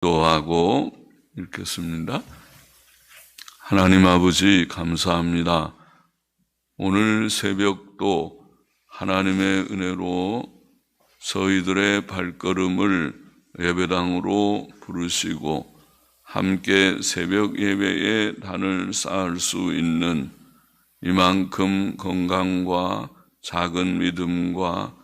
기도하고 읽겠습니다. 하나님 아버지 감사합니다. 오늘 새벽도 하나님의 은혜로 저희들의 발걸음을 예배당으로 부르시고 함께 새벽 예배에 단을 쌓을 수 있는 이만큼 건강과 작은 믿음과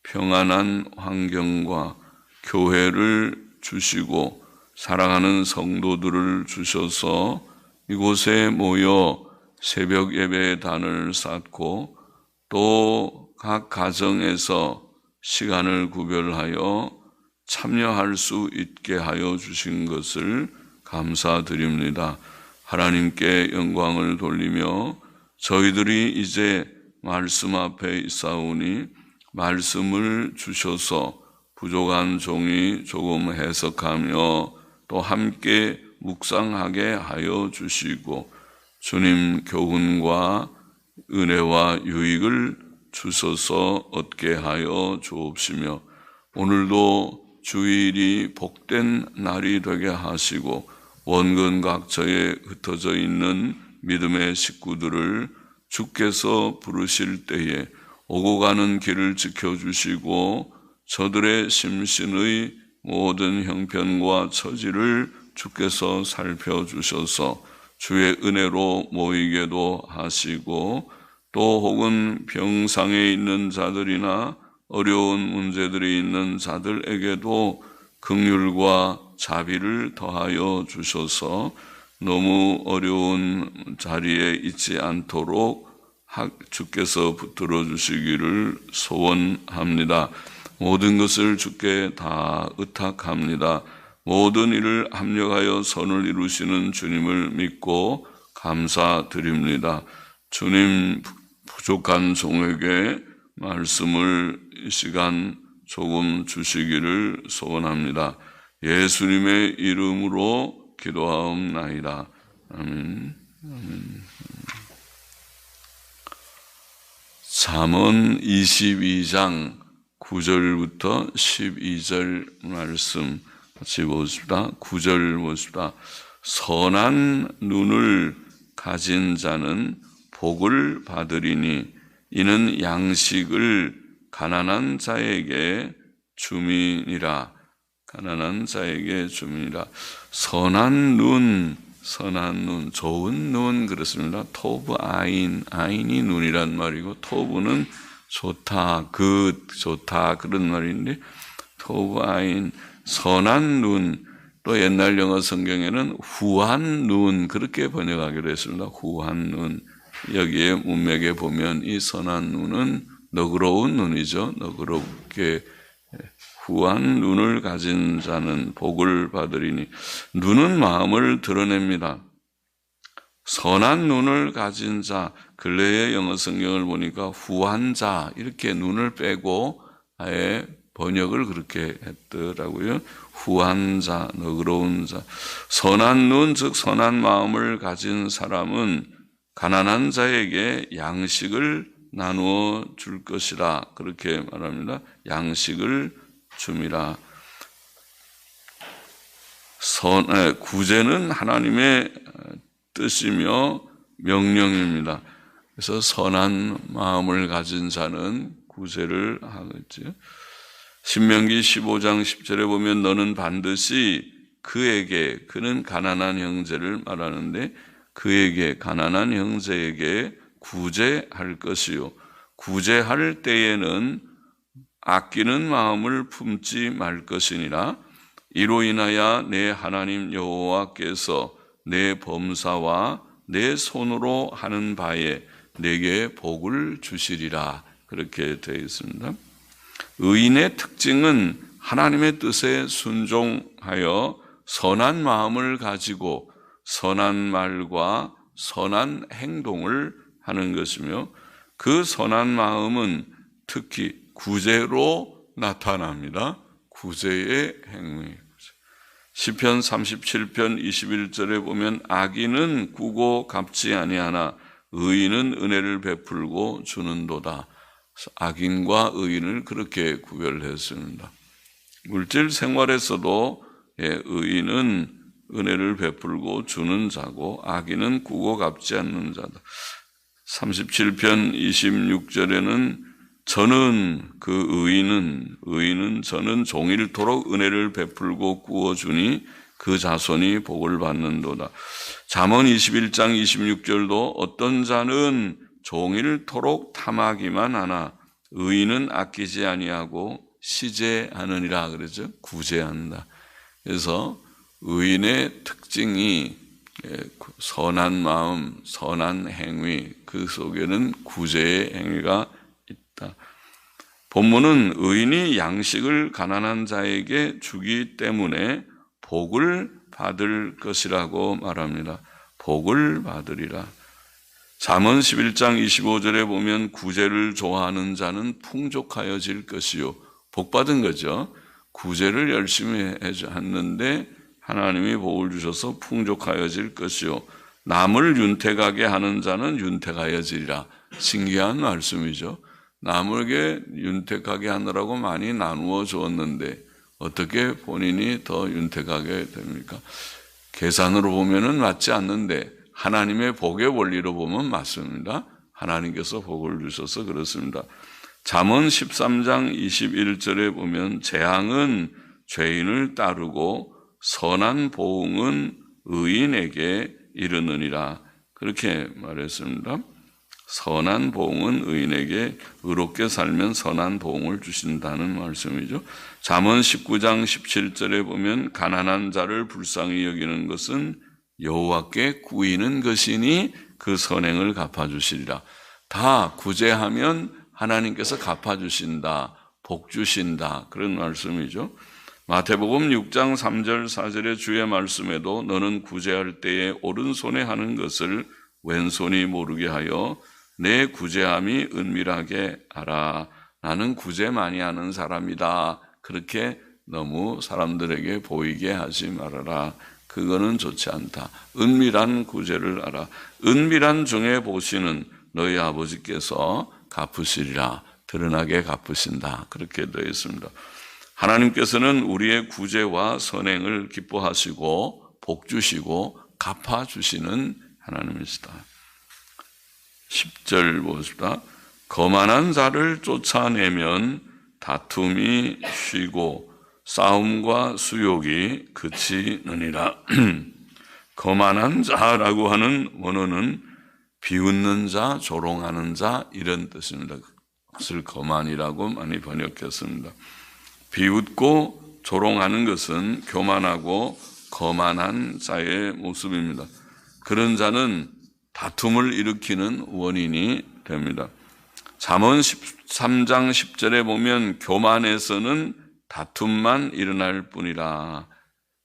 평안한 환경과 교회를 주시고 사랑하는 성도들을 주셔서 이곳에 모여 새벽 예배의 단을 쌓고 또 각 가정에서 시간을 구별하여 참여할 수 있게 하여 주신 것을 감사드립니다. 하나님께 영광을 돌리며 저희들이 이제 말씀 앞에 있사오니 말씀을 주셔서 부족한 종이 조금 해석하며 또 함께 묵상하게 하여 주시고 주님 교훈과 은혜와 유익을 주셔서 얻게 하여 주옵시며 오늘도 주일이 복된 날이 되게 하시고 원근 각처에 흩어져 있는 믿음의 식구들을 주께서 부르실 때에 오고 가는 길을 지켜주시고 저들의 심신의 모든 형편과 처지를 주께서 살펴주셔서 주의 은혜로 모이게도 하시고 또 혹은 병상에 있는 자들이나 어려운 문제들이 있는 자들에게도 긍휼과 자비를 더하여 주셔서 너무 어려운 자리에 있지 않도록 주께서 붙들어 주시기를 소원합니다. 모든 것을 주께 다 의탁합니다. 모든 일을 합력하여 선을 이루시는 주님을 믿고 감사드립니다. 주님 부족한 종에게 말씀을 이 시간 조금 주시기를 소원합니다. 예수님의 이름으로 기도하옵나이다. 아멘. 잠언 22장 9절부터 12절 말씀 같이 보십시다. 9절 보십시다. 선한 눈을 가진 자는 복을 받으리니 이는 양식을 가난한 자에게 줌이니라. 가난한 자에게 줌이니라. 선한 눈, 좋은 눈 그렇습니다. 토브 아인, 아인이 눈이란 말이고 토브는 좋다, 좋다 그런 말인데 토브 아인, 선한 눈, 또 옛날 영어 성경에는 후한 눈 그렇게 번역하기로 했습니다. 후한 눈. 여기에 문맥에 보면 이 선한 눈은 너그러운 눈이죠. 너그럽게 후한 눈을 가진 자는 복을 받으리니 눈은 마음을 드러냅니다. 선한 눈을 가진 자, 근래의 영어 성경을 보니까 후한 자 이렇게 눈을 빼고 아예 번역을 그렇게 했더라고요. 후한 자, 너그러운 자. 선한 눈, 즉 선한 마음을 가진 사람은 가난한 자에게 양식을 나누어 줄 것이라 그렇게 말합니다. 양식을 줌이라. 구제는 하나님의 뜻이며 명령입니다. 그래서 선한 마음을 가진 자는 구제를 하겠죠. 신명기 15장 10절에 보면 너는 반드시 그는 가난한 형제를 말하는데 그에게 가난한 형제에게 구제할 것이요 구제할 때에는 아끼는 마음을 품지 말 것이니라. 이로 인하여 내 하나님 여호와께서 내 범사와 내 손으로 하는 바에 내게 복을 주시리라. 그렇게 되어 있습니다. 의인의 특징은 하나님의 뜻에 순종하여 선한 마음을 가지고 선한 말과 선한 행동을 하는 것이며 그 선한 마음은 특히 구제로 나타납니다. 구제의 행위. 시편 37편 21절에 보면 악인은 꾸고 갚지 아니하나 의인은 은혜를 베풀고 주는도다. 악인과 의인을 그렇게 구별했습니다. 물질 생활에서도 의인은 은혜를 베풀고 주는 자고 악인은 꾸고 갚지 않는 자다. 37편 26절에는 저는 그 의인은 저는 종일토록 은혜를 베풀고 꾸어주니 그 자손이 복을 받는도다. 잠언 21장 26절도 어떤 자는 종일토록 탐하기만 하나 의인은 아끼지 아니하고 시제하느니라 그러죠. 구제한다. 그래서 의인의 특징이 선한 마음, 선한 행위, 그 속에는 구제의 행위가 있다. 본문은 의인이 양식을 가난한 자에게 주기 때문에 복을 받을 것이라고 말합니다. 복을 받으리라. 잠언 11장 25절에 보면 구제를 좋아하는 자는 풍족하여질 것이요. 복받은 거죠. 구제를 열심히 했는데 하나님이 복을 주셔서 풍족하여질 것이요. 남을 윤택하게 하는 자는 윤택하여지리라. 신기한 말씀이죠. 남에게 윤택하게 하느라고 많이 나누어 주었는데 어떻게 본인이 더 윤택하게 됩니까? 계산으로 보면은 맞지 않는데 하나님의 복의 원리로 보면 맞습니다. 하나님께서 복을 주셔서 그렇습니다. 잠언 13장 21절에 보면 재앙은 죄인을 따르고 선한 보응은 의인에게 이르느니라. 그렇게 말했습니다. 선한 보응은 의인에게 의롭게 살면 선한 보응을 주신다는 말씀이죠. 잠언 19장 17절에 보면 가난한 자를 불쌍히 여기는 것은 여호와께 구이는 것이니 그 선행을 갚아주시리라. 다 구제하면 하나님께서 갚아주신다, 복 주신다, 그런 말씀이죠. 마태복음 6장 3절 4절의 주의 말씀에도 너는 구제할 때에 오른손에 하는 것을 왼손이 모르게 하여 내 구제함이 은밀하게 하라. 나는 구제 많이 하는 사람이다. 그렇게 너무 사람들에게 보이게 하지 말아라. 그거는 좋지 않다. 은밀한 구제를 하라. 은밀한 중에 보시는 너희 아버지께서 갚으시리라. 드러나게 갚으신다. 그렇게 되어 있습니다. 하나님께서는 우리의 구제와 선행을 기뻐하시고 복 주시고 갚아주시는 하나님이시다. 10절 보십시다. 거만한 자를 쫓아내면 다툼이 쉬고 싸움과 수욕이 그치느니라. 거만한 자라고 하는 원어는 비웃는 자, 조롱하는 자 이런 뜻입니다. 그것을 거만이라고 많이 번역했습니다. 비웃고 조롱하는 것은 교만하고 거만한 자의 모습입니다. 그런 자는 다툼을 일으키는 원인이 됩니다. 잠언 13장 10절에 보면 교만에서는 다툼만 일어날 뿐이라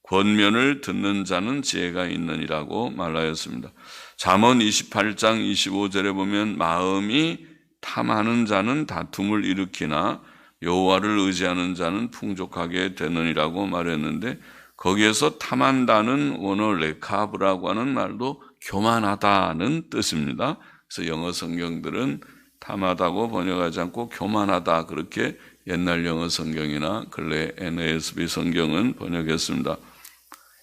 권면을 듣는 자는 지혜가 있느니라고 말하였습니다. 잠언 28장 25절에 보면 마음이 탐하는 자는 다툼을 일으키나 여호와를 의지하는 자는 풍족하게 되느니라고 말했는데 거기에서 탐한다는 원어 레카브라고 하는 말도 교만하다는 뜻입니다. 그래서 영어 성경들은 탐하다고 번역하지 않고 교만하다 그렇게 옛날 영어 성경이나 근래 NASB 성경은 번역했습니다.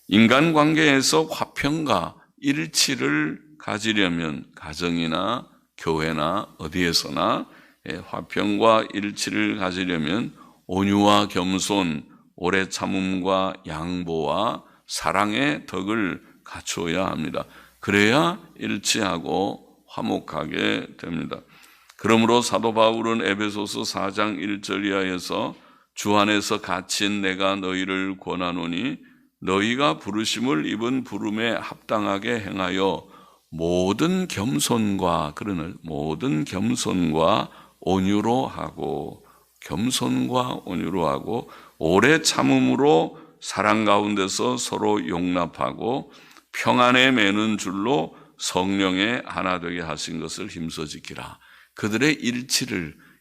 인간관계에서 화평과 일치를 가지려면 가정이나 교회나 어디에서나 화평과 일치를 가지려면 온유와 겸손, 오래 참음과 양보와 사랑의 덕을 갖추어야 합니다. 그래야 일치하고 화목하게 됩니다. 그러므로 사도 바울은 에베소서 4장 1절 이하에서 주 안에서 갇힌 내가 너희를 권하노니 너희가 부르심을 입은 부름에 합당하게 행하여 모든 겸손과 그러는 모든 겸손과 온유로 하고 겸손과 온유로 하고 오래 참음으로 사랑 가운데서 서로 용납하고 평안에 매는 줄로 성령의 하나 되게 하신 것을 힘써 지키라. 그들의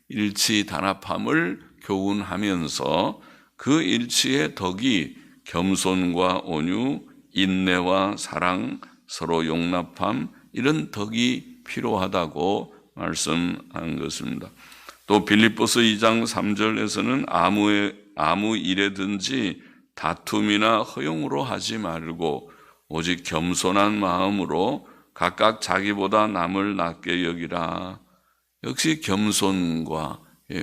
일치 단합함을 교훈하면서 그 일치의 덕이 겸손과 온유, 인내와 사랑, 서로 용납함 이런 덕이 필요하다고 말씀한 것입니다. 또 빌립보서 2장 3절에서는 아무 일에든지 다툼이나 허용으로 하지 말고 오직 겸손한 마음으로 각각 자기보다 남을 낮게 여기라. 역시 겸손과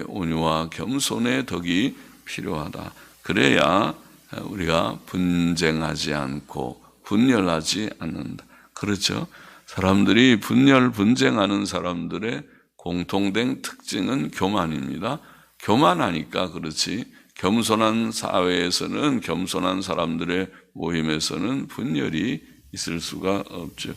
온유와 겸손의 덕이 필요하다. 그래야 우리가 분쟁하지 않고 분열하지 않는다. 그렇죠? 사람들이 분쟁하는 사람들의 공통된 특징은 교만입니다. 교만하니까 그렇지. 겸손한 사회에서는, 겸손한 사람들의 모임에서는 분열이 있을 수가 없죠.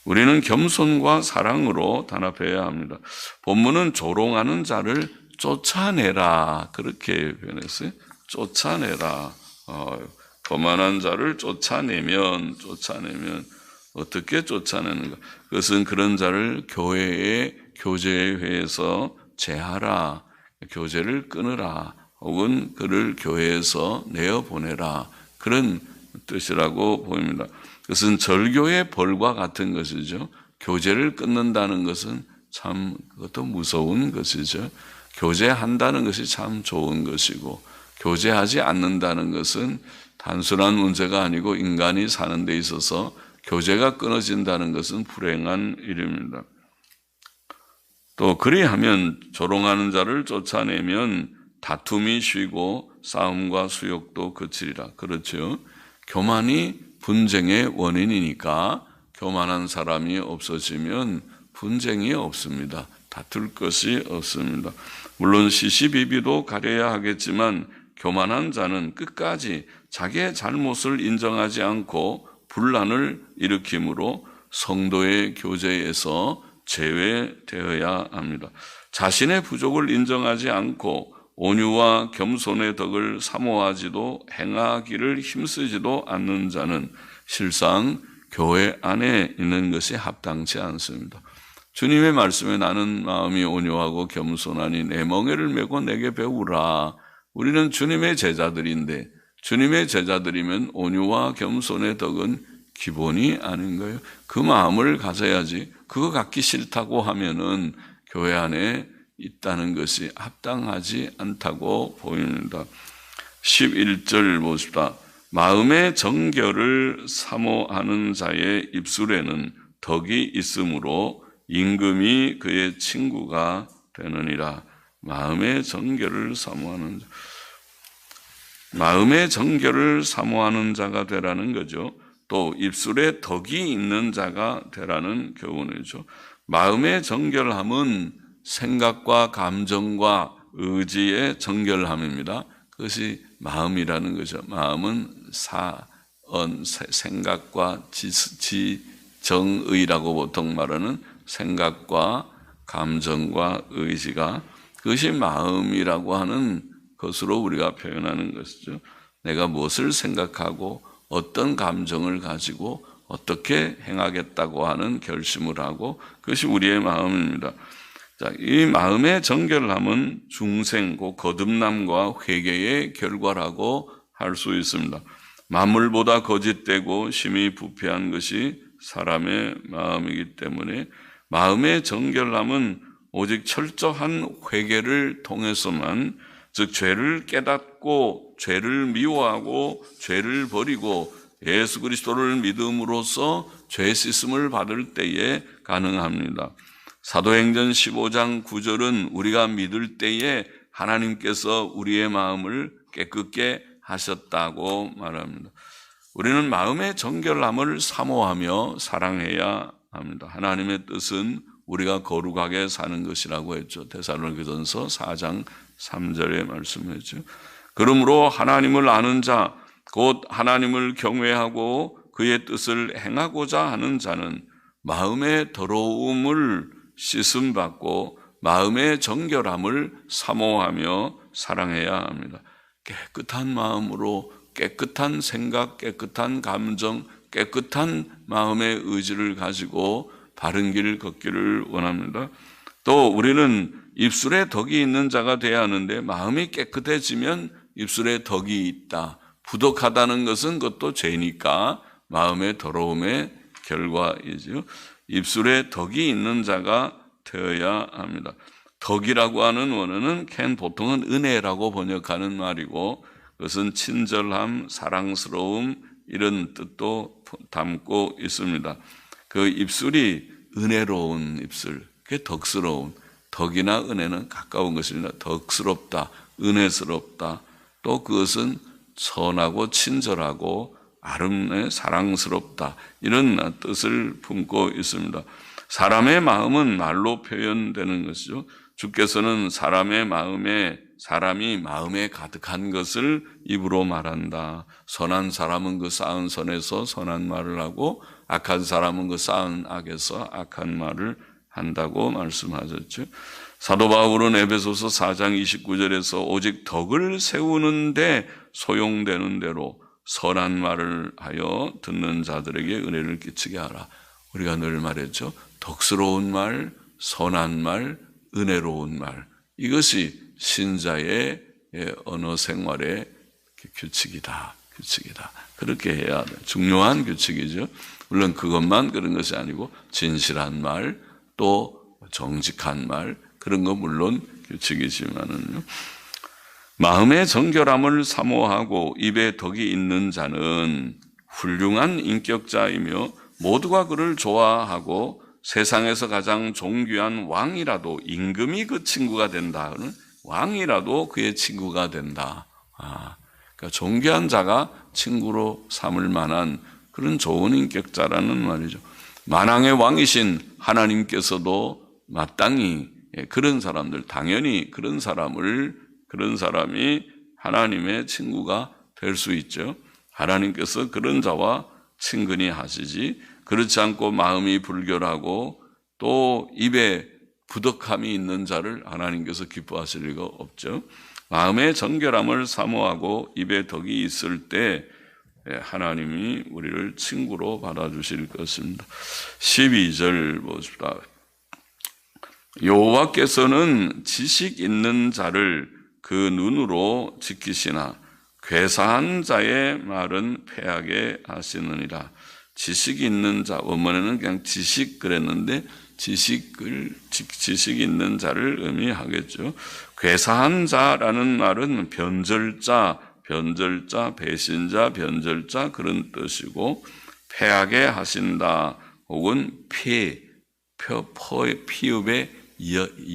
우리는 겸손과 사랑으로 단합해야 합니다. 본문은 조롱하는 자를 쫓아내라 그렇게 표현했어요. 쫓아내라. 거만한 자를 쫓아내면 어떻게 쫓아내는가? 그것은 그런 자를 교제회에서 제하라, 교제를 끊으라, 혹은 그를 교회에서 내어보내라, 그런 뜻이라고 보입니다. 그것은 절교의 벌과 같은 것이죠. 교제를 끊는다는 것은 참 그것도 무서운 것이죠. 교제한다는 것이 참 좋은 것이고, 교제하지 않는다는 것은 단순한 문제가 아니고 인간이 사는 데 있어서 교제가 끊어진다는 것은 불행한 일입니다. 또 그리하면 조롱하는 자를 쫓아내면 다툼이 쉬고 싸움과 수욕도 그치리라. 그렇죠. 교만이 분쟁의 원인이니까 교만한 사람이 없어지면 분쟁이 없습니다. 다툴 것이 없습니다. 물론 시시비비도 가려야 하겠지만 교만한 자는 끝까지 자기의 잘못을 인정하지 않고 분란을 일으키므로 성도의 교제에서 제외되어야 합니다. 자신의 부족을 인정하지 않고 온유와 겸손의 덕을 사모하지도 행하기를 힘쓰지도 않는 자는 실상 교회 안에 있는 것이 합당치 않습니다. 주님의 말씀에 나는 마음이 온유하고 겸손하니 내 멍에를 메고 내게 배우라. 우리는 주님의 제자들인데, 주님의 제자들이면 온유와 겸손의 덕은 기본이 아닌 거예요. 그 마음을 가져야지. 그거 갖기 싫다고 하면은 교회 안에 있다는 것이 합당하지 않다고 보입니다. 11절 보십시다. 마음의 정결을 사모하는 자의 입술에는 덕이 있으므로 임금이 그의 친구가 되느니라. 마음의 정결을 사모하는 자. 마음의 정결을 사모하는 자가 되라는 거죠. 또 입술에 덕이 있는 자가 되라는 교훈이죠. 마음의 정결함은 생각과 감정과 의지의 정결함입니다. 그것이 마음이라는 거죠. 마음은 생각과 정의라고 보통 말하는 생각과 감정과 의지가, 그것이 마음이라고 하는 것으로 우리가 표현하는 것이죠. 내가 무엇을 생각하고 어떤 감정을 가지고 어떻게 행하겠다고 하는 결심을 하고, 그것이 우리의 마음입니다. 자, 이 마음의 정결함은 중생, 거듭남과 회개의 결과라고 할 수 있습니다. 만물보다 거짓되고 심히 부패한 것이 사람의 마음이기 때문에 마음의 정결함은 오직 철저한 회개를 통해서만, 즉 죄를 깨닫고 죄를 미워하고 죄를 버리고 예수 그리스도를 믿음으로써 죄 씻음을 받을 때에 가능합니다. 사도행전 15장 9절은 우리가 믿을 때에 하나님께서 우리의 마음을 깨끗게 하셨다고 말합니다. 우리는 마음의 정결함을 사모하며 사랑해야 합니다. 하나님의 뜻은 우리가 거룩하게 사는 것이라고 했죠. 데살로니가전서 4장 3절에 말씀했죠. 그러므로 하나님을 아는 자, 곧 하나님을 경외하고 그의 뜻을 행하고자 하는 자는 마음의 더러움을 씻음받고 마음의 정결함을 사모하며 사랑해야 합니다. 깨끗한 마음으로 깨끗한 생각, 깨끗한 감정, 깨끗한 마음의 의지를 가지고 바른 길 걷기를 원합니다. 또 우리는 입술에 덕이 있는 자가 되어야 하는데, 마음이 깨끗해지면 입술에 덕이 있다, 부족하다는 것은 그것도 죄니까 마음의 더러움의 결과이죠. 입술에 덕이 있는 자가 되어야 합니다. 덕이라고 하는 원어는 보통은 은혜라고 번역하는 말이고, 그것은 친절함, 사랑스러움 이런 뜻도 담고 있습니다. 그 입술이 은혜로운 입술, 그게 덕스러운, 덕이나 은혜는 가까운 것입니다. 덕스럽다, 은혜스럽다. 또 그것은 선하고 친절하고 아름다워 사랑스럽다 이런 뜻을 품고 있습니다. 사람의 마음은 말로 표현되는 것이죠. 주께서는 사람이 마음에 가득한 것을 입으로 말한다. 선한 사람은 그 쌓은 선에서 선한 말을 하고 악한 사람은 그 쌓은 악에서 악한 말을 한다고 말씀하셨죠. 사도 바울은 에베소서 4장 29절에서 오직 덕을 세우는데 소용되는 대로 선한 말을 하여 듣는 자들에게 은혜를 끼치게 하라. 우리가 늘 말했죠. 덕스러운 말, 선한 말, 은혜로운 말. 이것이 신자의 언어 생활의 규칙이다. 그렇게 해야 돼. 중요한 규칙이죠. 물론 그것만 그런 것이 아니고 진실한 말, 또 정직한 말, 그런 거 물론 규칙이지만은요. 마음의 정결함을 사모하고 입에 덕이 있는 자는 훌륭한 인격자이며 모두가 그를 좋아하고 세상에서 가장 존귀한 왕이라도 임금이 그 친구가 된다. 왕이라도 그의 친구가 된다. 그러니까 존귀한 자가 친구로 삼을 만한 그런 좋은 인격자라는 말이죠. 만왕의 왕이신 하나님께서도 마땅히 그런 사람들, 당연히 그런 사람이 하나님의 친구가 될 수 있죠. 하나님께서 그런 자와 친근히 하시지, 그렇지 않고 마음이 불결하고 또 입에 부덕함이 있는 자를 하나님께서 기뻐하실 리가 없죠. 마음의 정결함을 사모하고 입에 덕이 있을 때 하나님이 우리를 친구로 받아주실 것입니다. 12절 보십시다. 여호와께서는 지식 있는 자를 그 눈으로 지키시나 괴사한 자의 말은 패하게 하시느니라. 지식이 있는 자, 원문에는 그냥 지식 그랬는데 지식 있는 자를 의미하겠죠. 괴사한 자라는 말은 변절자, 배신자, 변절자 그런 뜻이고, 패하게 하신다 혹은 피읍의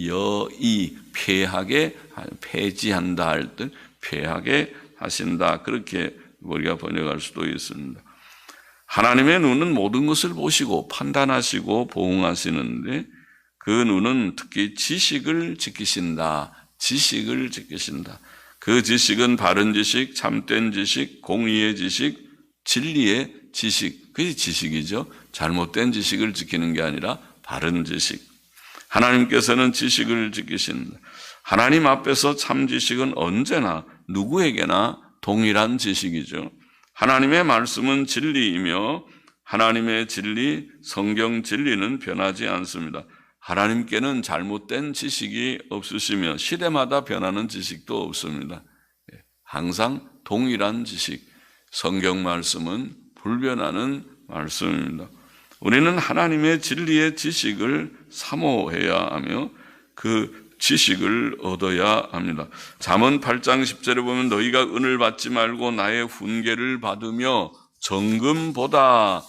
여이 패하게 폐지한다 할 때 패하게 하신다 그렇게 우리가 번역할 수도 있습니다. 하나님의 눈은 모든 것을 보시고 판단하시고 보응하시는데 그 눈은 특히 지식을 지키신다. 그 지식은 바른 지식, 참된 지식, 공의의 지식, 진리의 지식. 그게 지식이죠. 잘못된 지식을 지키는 게 아니라 바른 지식. 하나님께서는 지식을 지키신다. 하나님 앞에서 참 지식은 언제나 누구에게나 동일한 지식이죠. 하나님의 말씀은 진리이며 하나님의 진리, 성경 진리는 변하지 않습니다. 하나님께는 잘못된 지식이 없으시며 시대마다 변하는 지식도 없습니다. 항상 동일한 지식, 성경 말씀은 불변하는 말씀입니다. 우리는 하나님의 진리의 지식을 사모해야 하며 그 지식을 얻어야 합니다. 잠언 8장 10절에 보면 너희가 은을 받지 말고 나의 훈계를 받으며 정금보다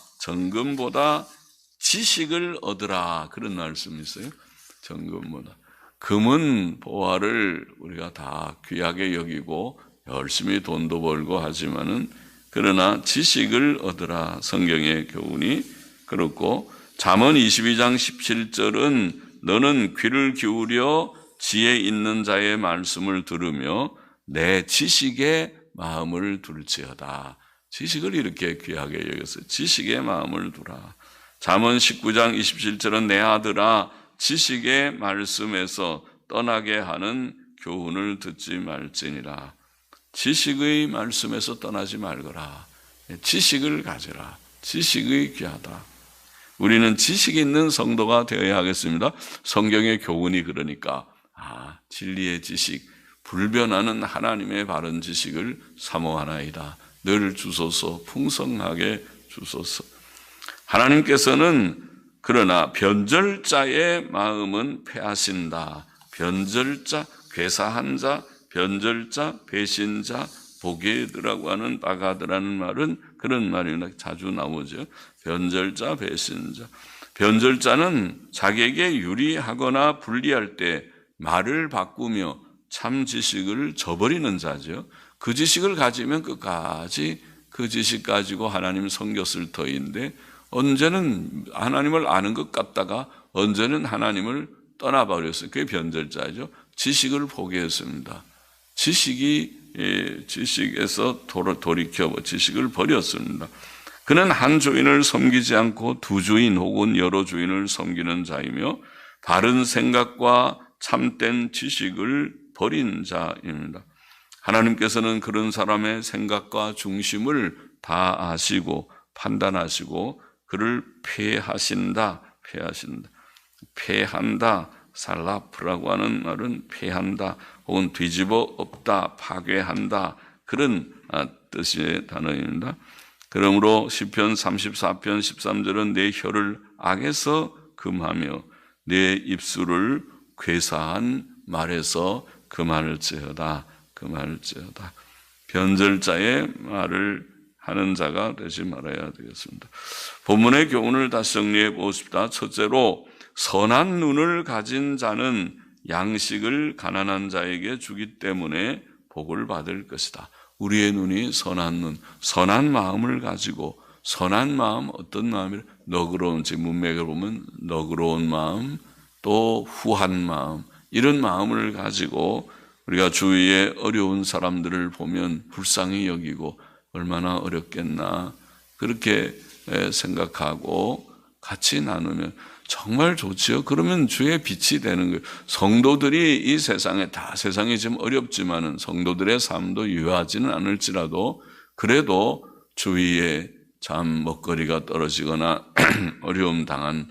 지식을 얻으라. 그런 말씀이 있어요. 정금보다. 금은 보화를 우리가 다 귀하게 여기고 열심히 돈도 벌고 하지만은 그러나 지식을 얻으라. 성경의 교훈이 그렇고 잠언 22장 17절은 너는 귀를 기울여 지혜 있는 자의 말씀을 들으며 내 지식에 마음을 둘지어다. 지식을 이렇게 귀하게 여겼어요. 지식에 마음을 두라. 잠언 19장 27절은 내 아들아 지식의 말씀에서 떠나게 하는 교훈을 듣지 말지니라. 지식의 말씀에서 떠나지 말거라. 지식을 가져라. 지식이 귀하다. 우리는 지식 있는 성도가 되어야 하겠습니다. 성경의 교훈이 그러니까 진리의 지식, 불변하는 하나님의 바른 지식을 사모하나이다. 늘 주소서, 풍성하게 주소서. 하나님께서는 그러나 변절자의 마음은 패하신다. 변절자, 괴사한 자, 변절자, 배신자, 보게드라고 하는 바가드라는 말은 그런 말이 자주 나오죠. 변절자, 배신자. 변절자는 자기에게 유리하거나 불리할 때 말을 바꾸며 참 지식을 저버리는 자죠. 그 지식을 가지면 끝까지 그 지식 가지고 하나님 섬겼을 터인데 언제는 하나님을 아는 것 같다가 언제는 하나님을 떠나버렸어요. 그게 변절자죠. 지식을 포기했습니다. 지식에서 돌이켜 지식을 버렸습니다. 그는 한 주인을 섬기지 않고 두 주인 혹은 여러 주인을 섬기는 자이며 바른 생각과 참된 지식을 버린 자입니다. 하나님께서는 그런 사람의 생각과 중심을 다 아시고 판단하시고 그를 폐한다. 살라프라고 하는 말은 폐한다 혹은 뒤집어 엎다, 파괴한다 그런 뜻의 단어입니다. 그러므로 시편 34편 13절은 내 혀를 악에서 금하며 내 입술을 괴사한 말에서 금할지어다. 변절자의 말을 하는 자가 되지 말아야 되겠습니다. 본문의 교훈을 다시 정리해 보십시다. 첫째로 선한 눈을 가진 자는 양식을 가난한 자에게 주기 때문에 복을 받을 것이다. 우리의 눈이 선한 눈, 선한 마음을 가지고 선한 마음, 어떤 마음이 너그러운, 제 문맥을 보면 너그러운 마음, 또 후한 마음, 이런 마음을 가지고 우리가 주위에 어려운 사람들을 보면 불쌍히 여기고 얼마나 어렵겠나 그렇게 생각하고 같이 나누면 정말 좋지요. 그러면 주의 빛이 되는 거예요. 성도들이 이 세상에 세상이 지금 어렵지만은 성도들의 삶도 유하지는 않을지라도 그래도 주위에 참 먹거리가 떨어지거나 어려움 당한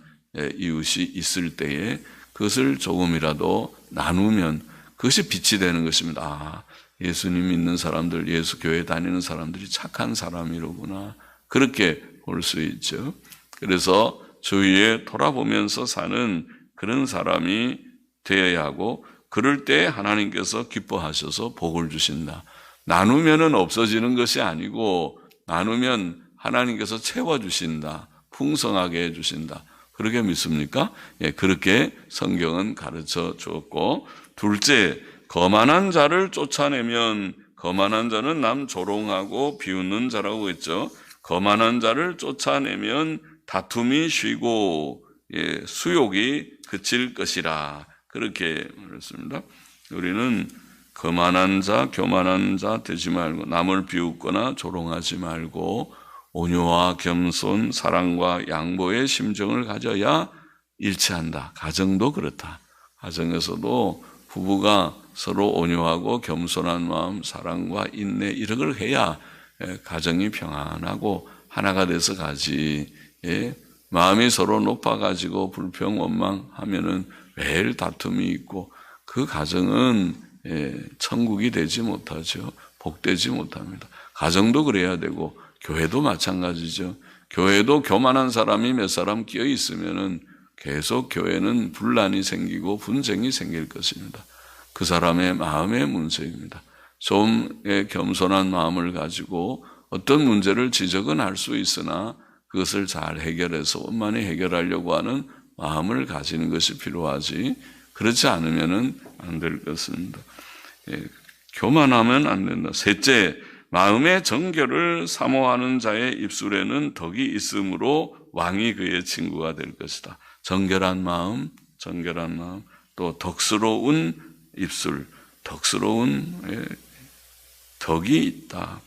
이웃이 있을 때에 그것을 조금이라도 나누면 그것이 빛이 되는 것입니다. 예수님 믿는 사람들, 예수 교회 다니는 사람들이 착한 사람이로구나. 그렇게 볼 수 있죠. 그래서 주위에 돌아보면서 사는 그런 사람이 되어야 하고 그럴 때 하나님께서 기뻐하셔서 복을 주신다. 나누면은 없어지는 것이 아니고 나누면 하나님께서 채워주신다. 풍성하게 해주신다. 그렇게 믿습니까? 예, 그렇게 성경은 가르쳐 주었고 둘째, 거만한 자를 쫓아내면 거만한 자는 남 조롱하고 비웃는 자라고 했죠. 거만한 자를 쫓아내면 다툼이 쉬고 수욕이 그칠 것이라 그렇게 말했습니다. 우리는 거만한 자, 교만한 자 되지 말고 남을 비웃거나 조롱하지 말고 온유와 겸손, 사랑과 양보의 심정을 가져야 일치한다. 가정도 그렇다. 가정에서도 부부가 서로 온유하고 겸손한 마음, 사랑과 인내 이런 걸 해야 가정이 평안하고 하나가 돼서 가지. 마음이 서로 높아가지고 불평, 원망하면은 매일 다툼이 있고 그 가정은 천국이 되지 못하죠. 복되지 못합니다. 가정도 그래야 되고 교회도 마찬가지죠. 교회도 교만한 사람이 몇 사람 끼어 있으면은 계속 교회는 분란이 생기고 분쟁이 생길 것입니다. 그 사람의 마음의 문제입니다. 좀 겸손한 마음을 가지고 어떤 문제를 지적은 할 수 있으나 그것을 잘 해결해서 원만히 해결하려고 하는 마음을 가지는 것이 필요하지 그렇지 않으면 안 될 것입니다. 교만하면 안 된다. 셋째, 마음의 정결을 사모하는 자의 입술에는 덕이 있으므로 왕이 그의 친구가 될 것이다. 정결한 마음, 또 덕스러운 입술, 덕스러운 덕이 있다.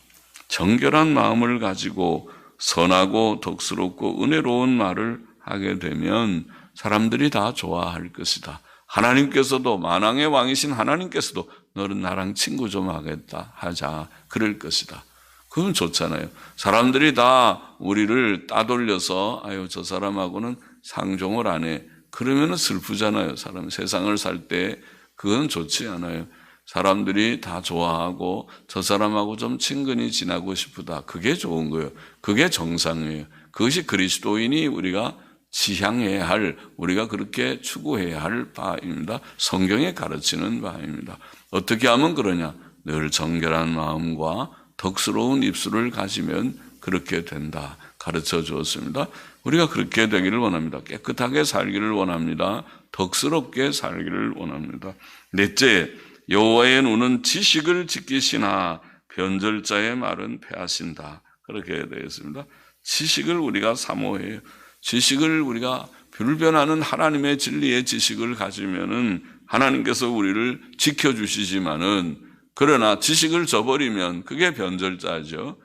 정결한 마음을 가지고 선하고 덕스럽고 은혜로운 말을 하게 되면 사람들이 다 좋아할 것이다. 하나님께서도 만왕의 왕이신 하나님께서도 너는 나랑 친구 좀 하자 그럴 것이다. 그건 좋잖아요. 사람들이 다 우리를 따돌려서 아유 저 사람하고는 상종을 안 해. 그러면 슬프잖아요. 사람 세상을 살 때 그건 좋지 않아요. 사람들이 다 좋아하고 저 사람하고 좀 친근히 지나고 싶다. 그게 좋은 거예요. 그게 정상이에요. 그것이 그리스도인이 우리가 지향해야 할, 우리가 그렇게 추구해야 할 바입니다. 성경에 가르치는 바입니다. 어떻게 하면 그러냐? 늘 정결한 마음과 덕스러운 입술을 가지면 그렇게 된다 가르쳐 주었습니다. 우리가 그렇게 되기를 원합니다. 깨끗하게 살기를 원합니다. 덕스럽게 살기를 원합니다. 넷째, 여호와의 눈은 지식을 지키시나 변절자의 말은 패하신다. 그렇게 되어 있습니다. 지식을 우리가 사모해요. 지식을 우리가 불변하는 하나님의 진리의 지식을 가지면은 하나님께서 우리를 지켜주시지만은 그러나 지식을 저버리면 그게 변절자죠.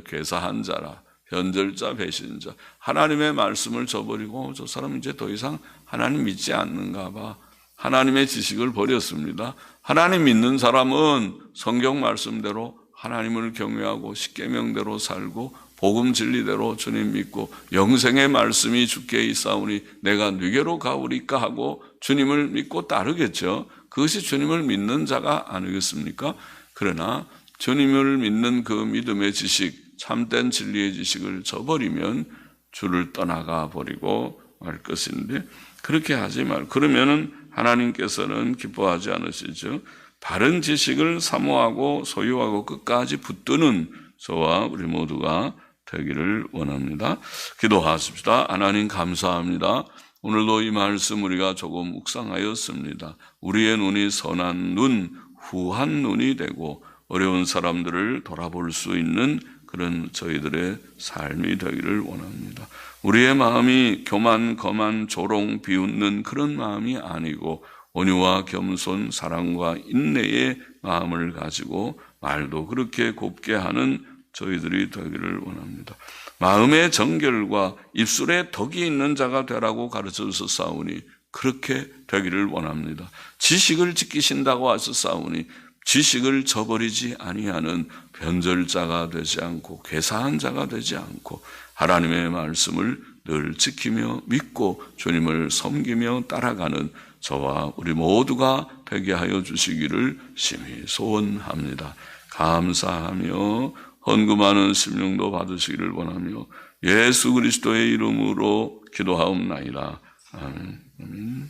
괴사한 자라. 변절자, 배신자. 하나님의 말씀을 저버리고 저 사람 이제 더 이상 하나님 믿지 않는가 봐. 하나님의 지식을 버렸습니다. 하나님 믿는 사람은 성경 말씀대로 하나님을 경외하고 십계명대로 살고 복음 진리대로 주님 믿고 영생의 말씀이 주께 있사오니 내가 누게로 가오리까 하고 주님을 믿고 따르겠죠. 그것이 주님을 믿는 자가 아니겠습니까? 그러나 주님을 믿는 그 믿음의 지식, 참된 진리의 지식을 저버리면 주를 떠나가 버리고 말 것인데 그렇게 하지 말고 그러면은 하나님께서는 기뻐하지 않으시죠. 바른 지식을 사모하고 소유하고 끝까지 붙드는 저와 우리 모두가 되기를 원합니다. 기도하십시다. 하나님 감사합니다. 오늘도 이 말씀 우리가 조금 묵상하였습니다. 우리의 눈이 선한 눈, 후한 눈이 되고 어려운 사람들을 돌아볼 수 있는 그런 저희들의 삶이 되기를 원합니다. 우리의 마음이 교만, 거만, 조롱, 비웃는 그런 마음이 아니고 온유와 겸손, 사랑과 인내의 마음을 가지고 말도 그렇게 곱게 하는 저희들이 되기를 원합니다. 마음의 정결과 입술에 덕이 있는 자가 되라고 가르쳐 주셨사오니 그렇게 되기를 원합니다. 지식을 지키신다고 하셨사오니 지식을 저버리지 아니하는 변절자가 되지 않고 괴사한 자가 되지 않고 하나님의 말씀을 늘 지키며 믿고 주님을 섬기며 따라가는 저와 우리 모두가 되게 하여 주시기를 심히 소원합니다. 감사하며 헌금하는 심령도 받으시기를 원하며 예수 그리스도의 이름으로 기도하옵나이다. 아멘.